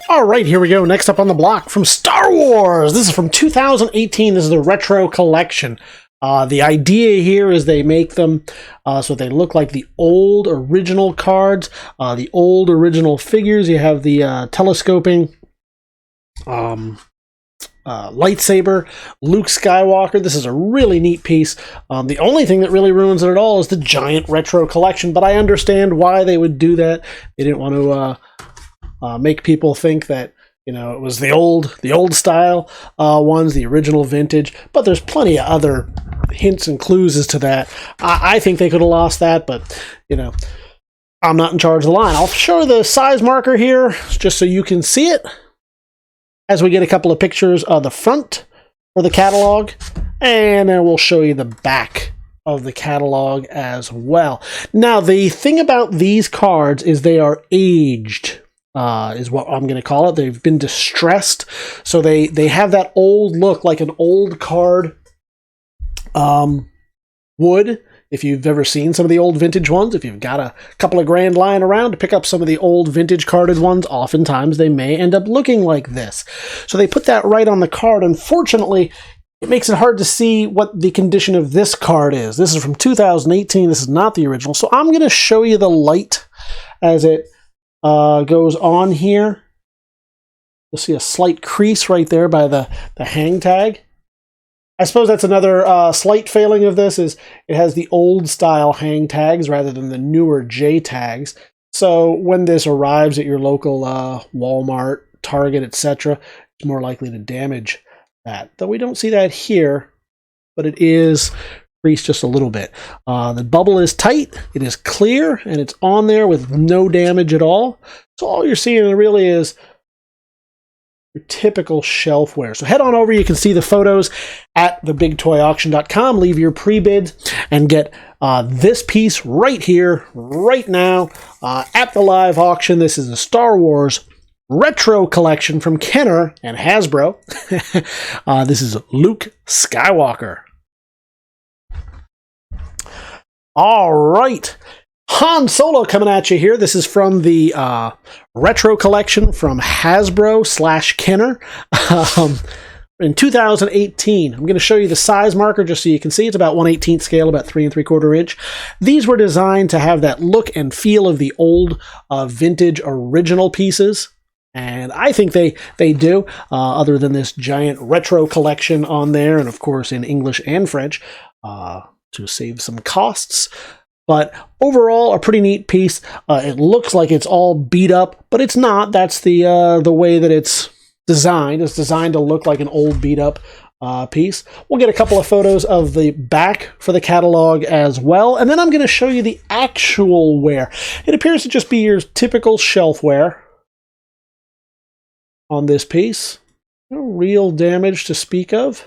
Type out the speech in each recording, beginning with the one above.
All right, here we go. Next up on the block from Star Wars. This is from 2018. This is the Retro Collection. The idea here is they make them so they look like the old original cards, the old original figures. You have the telescoping lightsaber, Luke Skywalker. This is a really neat piece. The only thing that really ruins it at all is the giant Retro Collection, but I understand why they would do that. They didn't want to make people think that, you know, it was the old style ones, the original vintage, but there's plenty of other hints and clues as to that. I think they could have lost that, but, you know, I'm not in charge of the line. I'll show the size marker here just so you can see it as we get a couple of pictures of the front for the catalog, and then we'll show you the back of the catalog as well. Now, the thing about these cards is they are aged. Is what I'm going to call it. They've been distressed, so they have that old look, like an old card would. If you've ever seen some of the old vintage ones, if you've got a couple of grand lying around to pick up some of the old vintage carded ones, oftentimes they may end up looking like this. So they put that right on the card. Unfortunately, it makes it hard to see what the condition of this card is. This is from 2018. This is not the original. So I'm going to show you the light as it goes on here. You'll see a slight crease right there by the hang tag. I suppose that's another slight failing of this, is it has the old style hang tags rather than the newer J tags. So when this arrives at your local Walmart, Target, etc., it's more likely to damage that. Though we don't see that here, but it is creased just a little bit. The bubble is tight, it is clear, and it's on there with no damage at all. So all you're seeing really is your typical shelfware. So head on over, you can see the photos at TheBigToyAuction.com. Leave your pre-bid and get this piece right here, right now, at the live auction. This is the Star Wars Retro Collection from Kenner and Hasbro. This is Luke Skywalker. All right, Han Solo coming at you here. This is from the Retro Collection from Hasbro/Kenner in 2018. I'm going to show you the size marker just so you can see. It's about 1/18 scale, about 3 3/4 inch. These were designed to have that look and feel of the old vintage original pieces. And I think they do, other than this giant Retro Collection on there, and of course in English and French, to save some costs. But overall, a pretty neat piece. It looks like it's all beat up, but it's not. That's the way that it's designed. It's designed to look like an old beat up piece. We'll get a couple of photos of the back for the catalog as well, and then I'm going to show you the actual wear. It appears to just be your typical shelf wear on this piece. No real damage to speak of.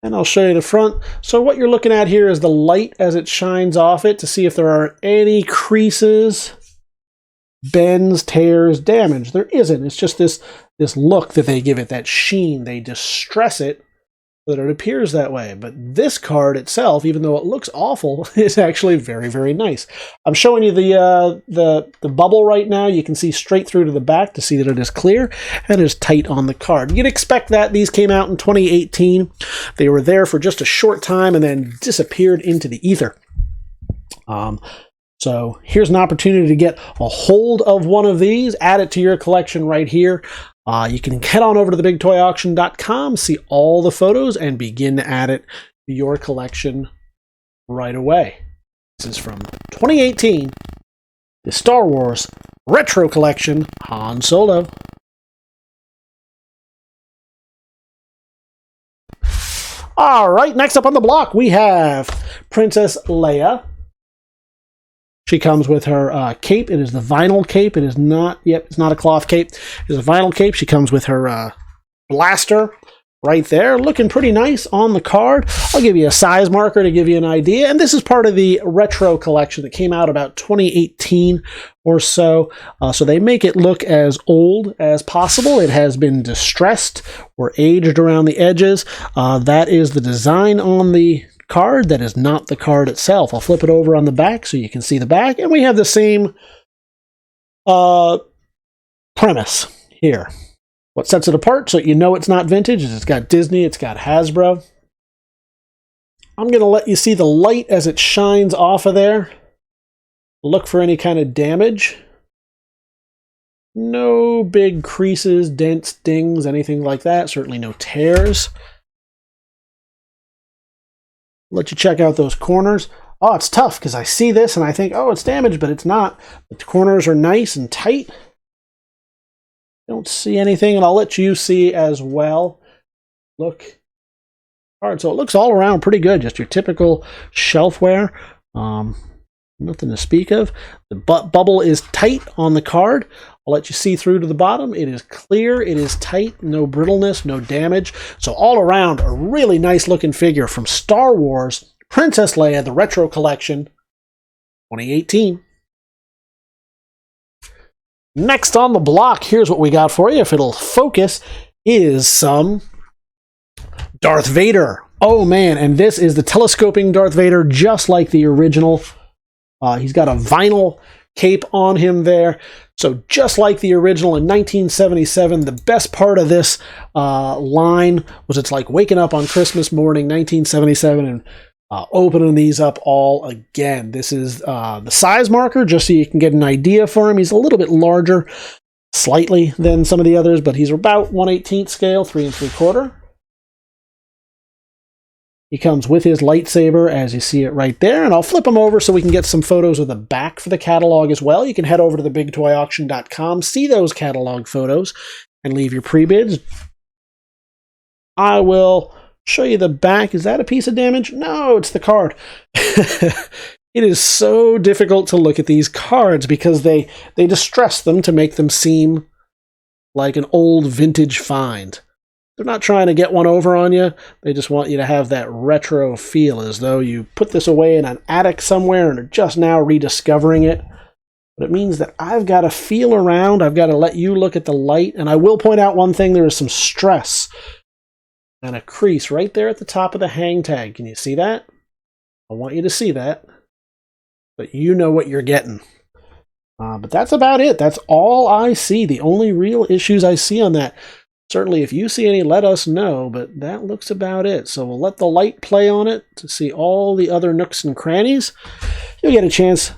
And I'll show you the front. So what you're looking at here is the light as it shines off it to see if there are any creases, bends, tears, damage. There isn't. It's just this look that they give it, that sheen. They distress it so that it appears that way. But this card itself, even though it looks awful, is actually very, very nice. I'm showing you the bubble right now. You can see straight through to the back to see that it is clear and is tight on the card. You'd expect that. These came out in 2018. They were there for just a short time and then disappeared into the ether. So here's an opportunity to get a hold of one of these, add it to your collection right here. You can head on over to TheBigToyAuction.com, see all the photos, and begin to add it to your collection right away. This is from 2018, the Star Wars Retro Collection, Han Solo. All right, next up on the block, we have Princess Leia. She comes with her cape. It is the vinyl cape. It is not, yep, it's not a cloth cape. It's a vinyl cape. She comes with her blaster right there, looking pretty nice on the card. I'll give you a size marker to give you an idea. And this is part of the Retro Collection that came out about 2018 or so. So they make it look as old as possible. It has been distressed or aged around the edges. That is the design on the card that is not the card itself. I'll flip it over on the back so you can see the back, and we have the same premise here. What sets it apart so you know it's not vintage is it's got Disney, it's got Hasbro. I'm going to let you see the light as it shines off of there. Look for any kind of damage. No big creases, dents, dings, anything like that. Certainly no tears. Let you check out those corners. Oh, it's tough because I see this and I think, oh, it's damaged, but it's not. But the corners are nice and tight. Don't see anything, and I'll let you see as well. Look. All right, so it looks all around pretty good. Just your typical shelfware. Nothing to speak of. The bubble is tight on the card. I'll let you see through to the bottom. It is clear. It is tight. No brittleness, no damage. So all around, a really nice looking figure from Star Wars Princess Leia, the Retro Collection, 2018. Next on the block, here's what we got for you. If it'll focus, is some Darth Vader. Oh man, and this is the telescoping Darth Vader, just like the original. He's got a vinyl cape on him there. So just like the original in 1977, the best part of this line was it's like waking up on Christmas morning, 1977, and opening these up all again. This is the size marker, just so you can get an idea for him. He's a little bit larger, slightly, than some of the others, but he's about 1/18 scale, 3 3/4. He comes with his lightsaber, as you see it right there, and I'll flip him over so we can get some photos of the back for the catalog as well. You can head over to TheBigToyAuction.com, see those catalog photos, and leave your pre-bids. I will show you the back. Is that a piece of damage? No, it's the card. It is so difficult to look at these cards because they distress them to make them seem like an old vintage find. They're not trying to get one over on you. They just want you to have that retro feel, as though you put this away in an attic somewhere and are just now rediscovering it. But it means that I've got to feel around. I've got to let you look at the light. And I will point out one thing. There is some stress and a crease right there at the top of the hang tag. Can you see that? I want you to see that. But you know what you're getting. But that's about it. That's all I see. The only real issues I see on that. Certainly, if you see any, let us know, but that looks about it. So we'll let the light play on it to see all the other nooks and crannies. You'll get a chance to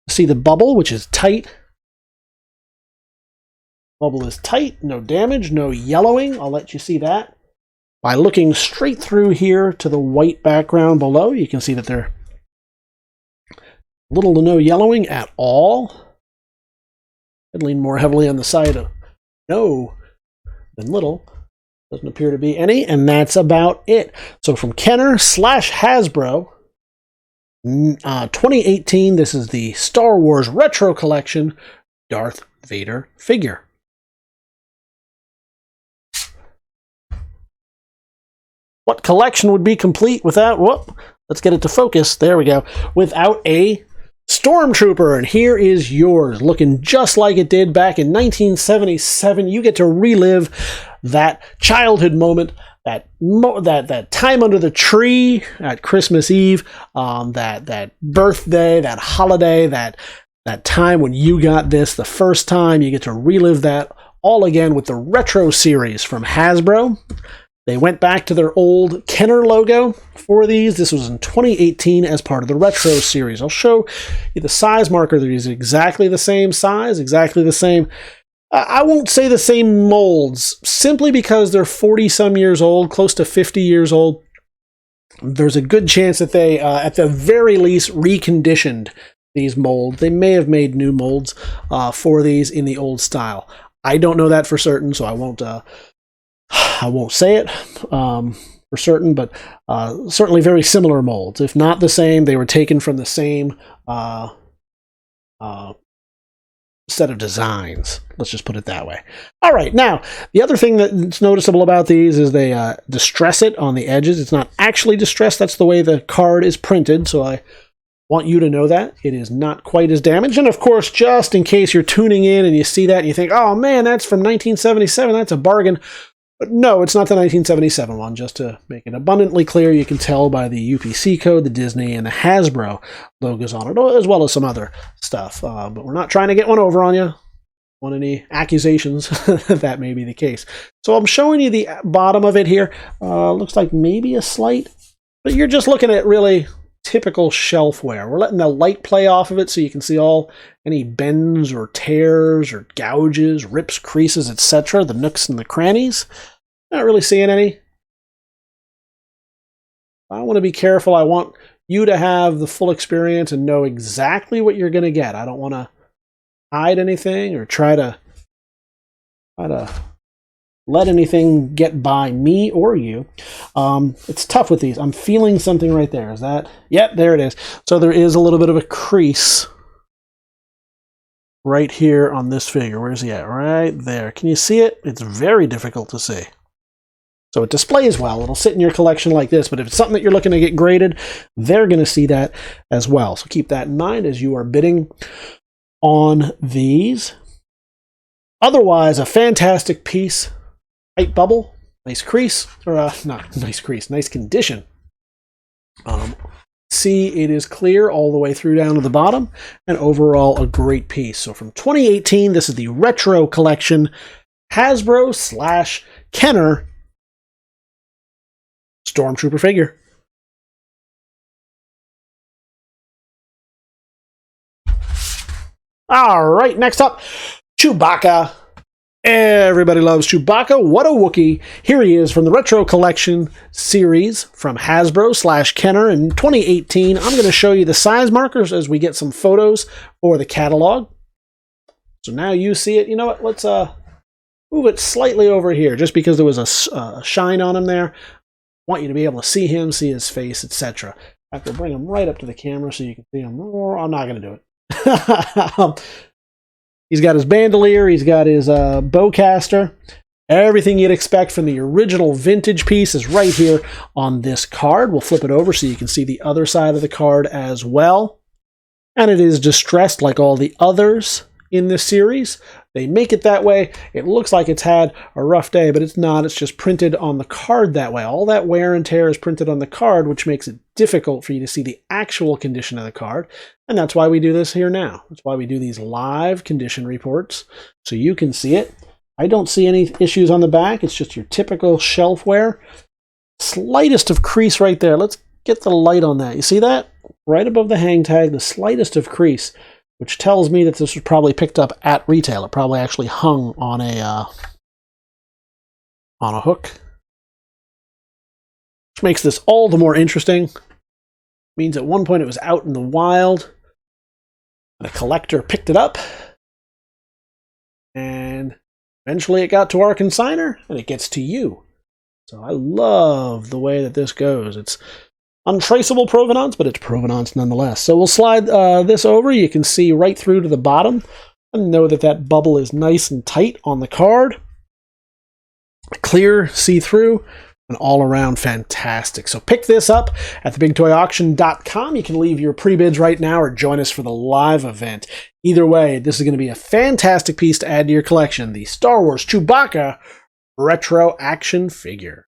see the bubble, which is tight. Bubble is tight, no damage, no yellowing. I'll let you see that. By looking straight through here to the white background below, you can see that there little to no yellowing at all. I'd lean more heavily on the side of no than little. Doesn't appear to be any, and that's about it. So from Kenner / Hasbro, 2018, this is the Star Wars Retro Collection Darth Vader figure. What collection would be complete without, whoop, let's get it to focus, there we go, without a Stormtrooper? And here is yours, looking just like it did back in 1977. You get to relive that childhood moment, that time under the tree at Christmas Eve, that birthday, that holiday, that time when you got this the first time. You get to relive that all again with the Retro series from Hasbro. They went back to their old Kenner logo for these. This was in 2018 as part of the Retro series. I'll show you the size marker. These are exactly the same size, exactly the same. I won't say the same molds, simply because they're 40-some years old, close to 50 years old. There's a good chance that they, at the very least, reconditioned these molds. They may have made new molds for these in the old style. I don't know that for certain, so I won't say it for certain, but certainly very similar molds. If not the same, they were taken from the same set of designs. Let's just put it that way. All right, now, the other thing that's noticeable about these is they distress it on the edges. It's not actually distressed. That's the way the card is printed, so I want you to know that. It is not quite as damaged. And of course, just in case you're tuning in and you see that and you think, oh man, that's from 1977, that's a bargain. No, it's not the 1977 one. Just to make it abundantly clear, you can tell by the UPC code, the Disney and the Hasbro logos on it, as well as some other stuff. But we're not trying to get one over on you. Want any accusations that may be the case. So I'm showing you the bottom of it here. Looks like maybe a slight, but you're just looking at really typical shelfware. We're letting the light play off of it so you can see any bends or tears or gouges, rips, creases, etc., the nooks and the crannies. Not really seeing any. I want to be careful. I want you to have the full experience and know exactly what you're going to get. I don't want to hide anything or try to let anything get by me or you. It's tough with these. I'm feeling something right there. Is that? Yep, there it is. So there is a little bit of a crease right here on this figure. Where's he at? Right there. Can you see it? It's very difficult to see. So it displays well. It'll sit in your collection like this, but if it's something that you're looking to get graded, they're going to see that as well. So keep that in mind as you are bidding on these. Otherwise, a fantastic piece. Tight bubble, nice crease, or not nice crease, nice condition. See, it is clear all the way through down to the bottom, and overall a great piece. So from 2018, this is the Retro Collection Hasbro/Kenner Stormtrooper figure. All right, next up, Chewbacca. Everybody loves Chewbacca. What a Wookiee. Here he is from the Retro Collection series from Hasbro/Kenner in 2018. I'm going to show you the size markers as we get some photos for the catalog. So now you see it. You know what? Let's move it slightly over here just because there was a shine on him there. I want you to be able to see him, see his face, etc. I have to bring him right up to the camera so you can see him. I'm not going to do it. He's got his bandolier, he's got his bowcaster. Everything you'd expect from the original vintage piece is right here on this card. We'll flip it over so you can see the other side of the card as well. And it is distressed like all the others in this series. They make it that way. It looks like it's had a rough day, but it's not. It's just printed on the card that way. All that wear and tear is printed on the card, which makes it difficult for you to see the actual condition of the card. And that's why we do this here now. That's why we do these live condition reports, so you can see it. I don't see any issues on the back. It's just your typical shelfware. Slightest of crease right there. Let's get the light on that. You see that? Right above the hang tag, the slightest of crease, which tells me that this was probably picked up at retail. It probably actually hung on a hook, which makes this all the more interesting. Means at one point it was out in the wild, and a collector picked it up, and eventually it got to our consignor, and it gets to you. So I love the way that this goes. It's untraceable provenance, but it's provenance nonetheless. So we'll slide this over. You can see right through to the bottom and know that that bubble is nice and tight on the card. Clear, see-through, and all around fantastic. So pick this up at TheBigToyAuction.com. You can leave your pre-bids right now or join us for the live event. Either way, this is going to be a fantastic piece to add to your collection. The Star Wars Chewbacca Retro Action Figure.